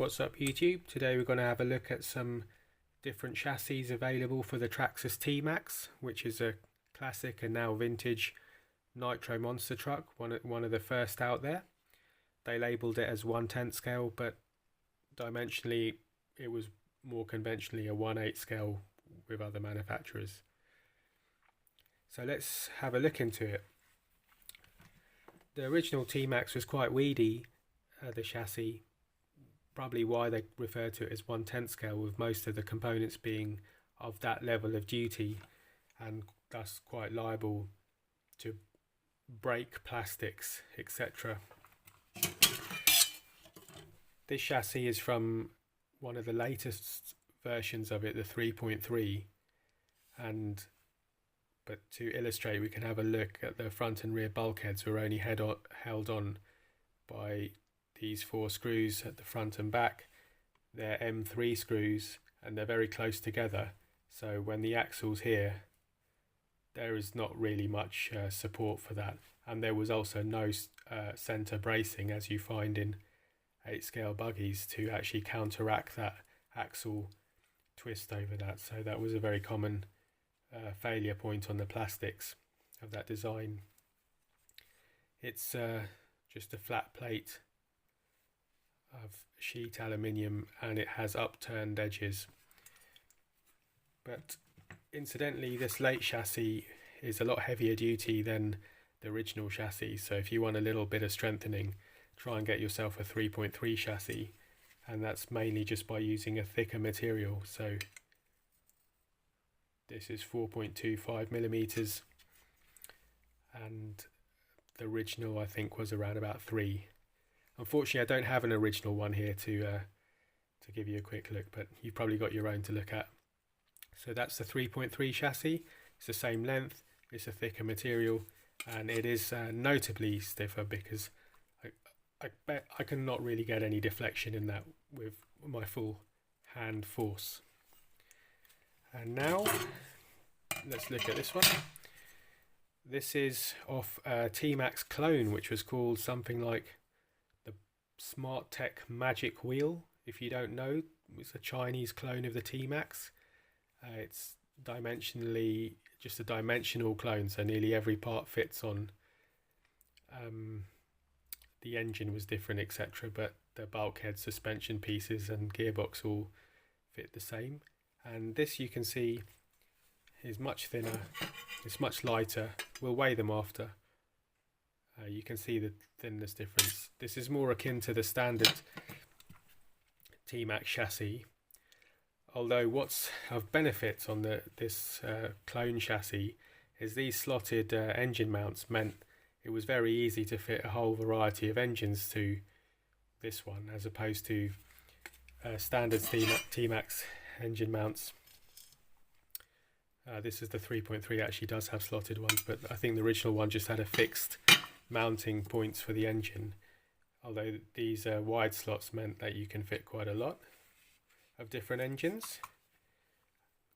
What's up YouTube? Today we're going to have a look at some different chassis available for the Traxxas T Maxx, which is a classic and now vintage Nitro monster truck, one of the first out there. They labelled it as 1/10 scale, but dimensionally it was more conventionally a 1/8 scale with other manufacturers. So let's have a look into it. The original T Maxx was quite weedy, the chassis, probably why they refer to it as 1/10 scale, with most of the components being of that level of duty and thus quite liable to break plastics, etc. This chassis is from one of the latest versions of it, the 3.3, but to illustrate we can have a look at the front and rear bulkheads. Were only held on by these 4 screws at the front and back. They're M3 screws and they're very close together, so when the axle's here there is not really much support for that, and there was also no center bracing as you find in 8 scale buggies to actually counteract that axle twist over that. So that was a very common failure point on the plastics of that design. It's just a flat plate of sheet aluminium and it has upturned edges. But incidentally, this late chassis is a lot heavier duty than the original chassis, so if you want a little bit of strengthening, try and get yourself a 3.3 chassis, and that's mainly just by using a thicker material. So this is 4.25 millimeters and the original I think was around about 3. Unfortunately I don't have an original one here to give you a quick look, but you've probably got your own to look at. So that's the 3.3 chassis. It's the same length, it's a thicker material, and it is notably stiffer because I bet I cannot really get any deflection in that with my full hand force. And now let's look at this one. This is off a TMAXX clone, which was called something like the Smart Tech Magic Wheel. If you don't know, it's a Chinese clone of the T Maxx. It's dimensionally just a dimensional clone, so nearly every part fits on. The engine was different, etc., but the bulkhead, suspension pieces and gearbox all fit the same. And this, you can see, is much thinner, it's much lighter. We'll weigh them after. You can see the thinness difference. This is more akin to the standard T Maxx chassis, although what's of benefit on this clone chassis is these slotted engine mounts meant it was very easy to fit a whole variety of engines to this one, as opposed to standard T Maxx engine mounts. This is the 3.3, actually does have slotted ones, but I think the original one just had a fixed mounting points for the engine, although these wide slots meant that you can fit quite a lot of different engines.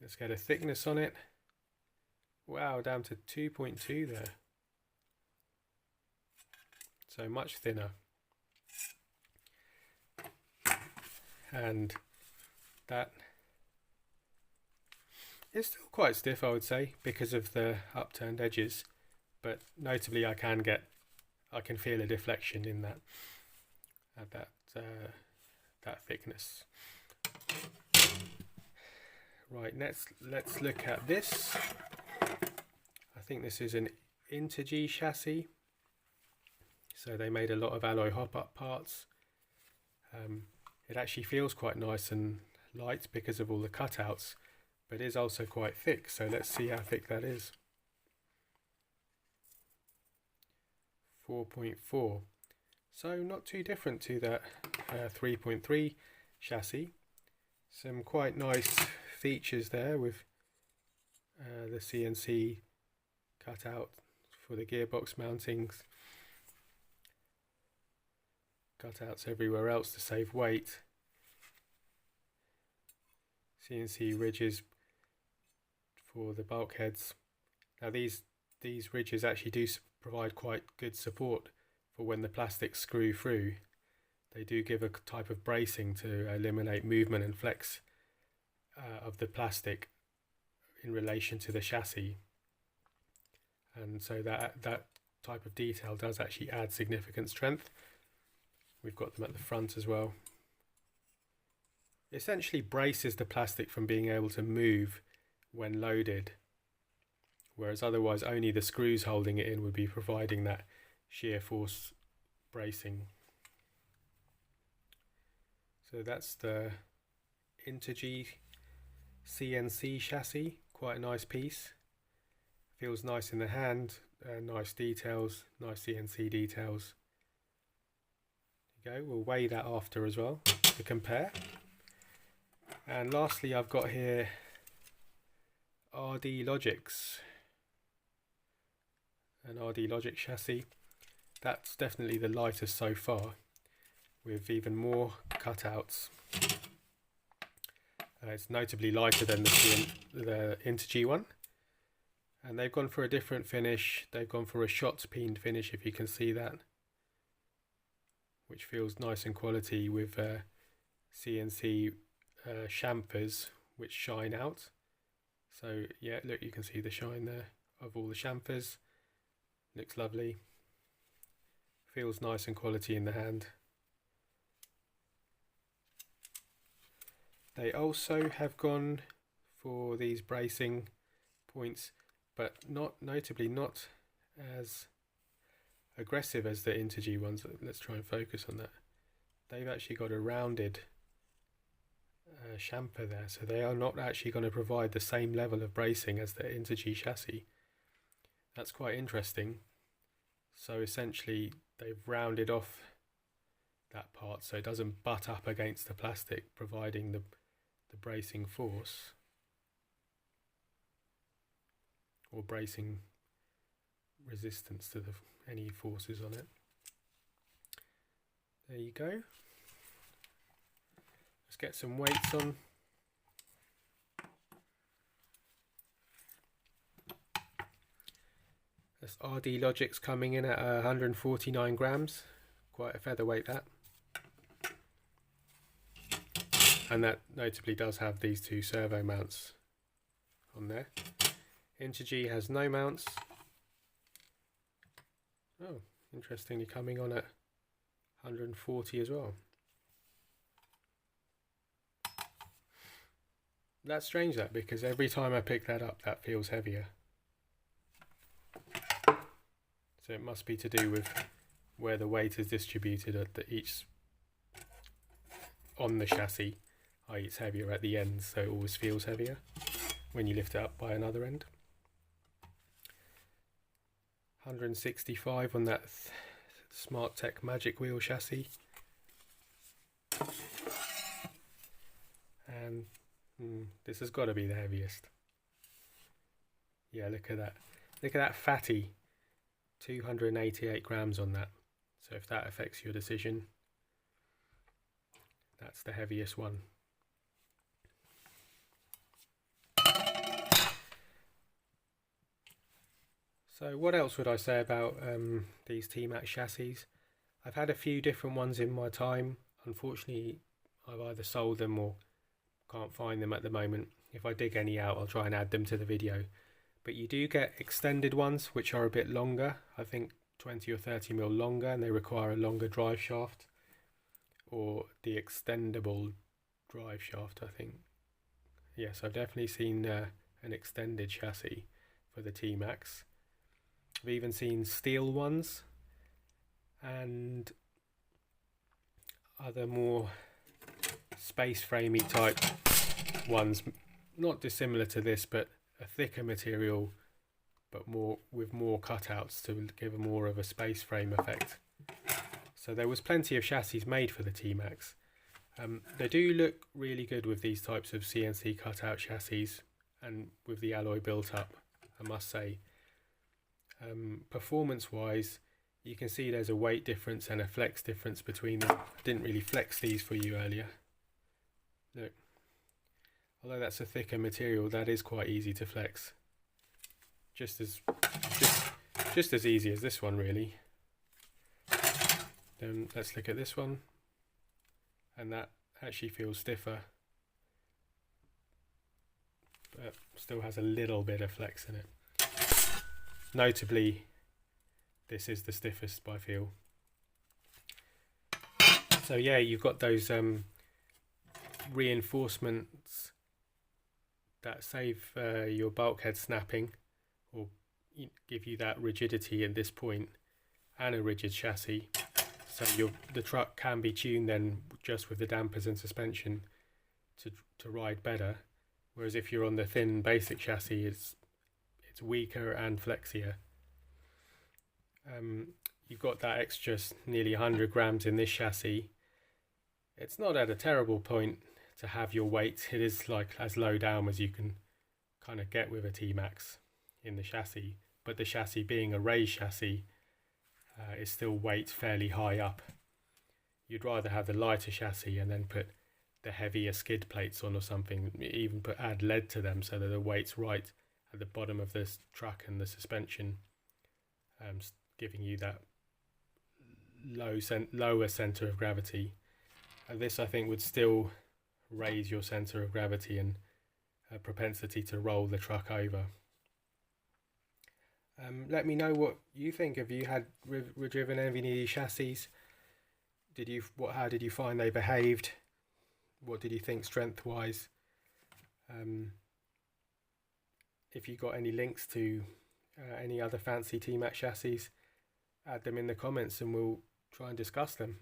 Let's get a thickness on it. Wow, down to 2.2 there. So much thinner. And that is still quite stiff, I would say, because of the upturned edges, but notably I can feel a deflection in that at that thickness. Right, let's look at this. I think this is an integy chassis. So they made a lot of alloy hop-up parts. It actually feels quite nice and light because of all the cutouts, but is also quite thick. So let's see how thick that is. 4.4. So not too different to that 3.3 chassis. Some quite nice features there with the CNC cutout for the gearbox mountings. Cutouts everywhere else to save weight. CNC ridges for the bulkheads. Now these ridges actually do provide quite good support for when the plastics screw through. they do give a type of bracing to eliminate movement and flex of the plastic in relation to the chassis, and so that type of detail does actually add significant strength. We've got them at the front as well. It essentially braces the plastic from being able to move when loaded, whereas otherwise only the screws holding it in would be providing that shear force bracing. So that's the Interg CNC chassis, quite a nice piece. Feels nice in the hand, nice details, nice CNC details. There you go, we'll weigh that after as well to compare. And lastly, I've got here RD Logix, an RD Logix chassis. That's definitely the lightest so far, with even more cutouts. It's notably lighter than the Interg one, and they've gone for a different finish. They've gone for a shot peened finish, if you can see that, which feels nice and quality, with CNC chamfers which shine out. So yeah, look, you can see the shine there of all the chamfers. Looks lovely, feels nice and quality in the hand. They also have gone for these bracing points, but notably not as aggressive as the Interg ones. Let's try and focus on that. They've actually got a rounded chamfer there, so they are not actually going to provide the same level of bracing as the Interg chassis. That's quite interesting. So essentially they've rounded off that part so it doesn't butt up against the plastic, providing the bracing force or bracing resistance to any forces on it. There you go. Let's get some weights on. That's RD Logix coming in at 149 grams, quite a featherweight that. And that notably does have these two servo mounts on there. Interg has no mounts. Oh, interestingly coming on at 140 as well. That's strange, that, because every time I pick that up, that feels heavier. So it must be to do with where the weight is distributed at each on the chassis. i.e. it's heavier at the end, so it always feels heavier when you lift it up by another end. 165 on that Smart Tech Magic Wheel chassis. And this has got to be the heaviest. Yeah, look at that. Look at that fatty. 288 grams on that. So if that affects your decision, that's the heaviest one. So what else would I say about these TMAXX chassis? I've had a few different ones in my time. Unfortunately, I've either sold them or can't find them at the moment. If I dig any out, I'll try and add them to the video. But you do get extended ones which are a bit longer, I think 20 or 30 mil longer, and they require a longer drive shaft, or the extendable drive shaft, I think. Yes, I've definitely seen an extended chassis for the TMAXX. I've even seen steel ones and other more space framey type ones, not dissimilar to this, but a thicker material, but with more cutouts to give more of a space frame effect. So there was plenty of chassis made for the TMAXX. They do look really good with these types of CNC cutout chassis and with the alloy built up, I must say. Performance wise, you can see there's a weight difference and a flex difference between them. I didn't really flex these for you earlier. Look, although that's a thicker material, that is quite easy to flex. Just as easy as this one, really. Then let's look at this one. and that actually feels stiffer, but still has a little bit of flex in it. Notably, this is the stiffest by feel. So yeah, you've got those reinforcements that save your bulkhead snapping, or give you that rigidity at this point, and a rigid chassis. So the truck can be tuned then just with the dampers and suspension to ride better. Whereas if you're on the thin basic chassis, it's weaker and flexier. You've got that extra nearly 100 grams in this chassis. It's not at a terrible point to have your weight. It is like as low down as you can kind of get with a TMAXX in the chassis, but the chassis being a raised chassis is still weight fairly high up. You'd rather have the lighter chassis and then put the heavier skid plates on or something, even add lead to them so that the weight's right at the bottom of this truck and the suspension, giving you that lower center of gravity. And this, I think, would still raise your center of gravity and propensity to roll the truck over. Let me know what you think. Have you had driven any of these chassis? How did you find they behaved? What did you think strength-wise? If you got any links to any other fancy TMAXX chassis, add them in the comments and we'll try and discuss them.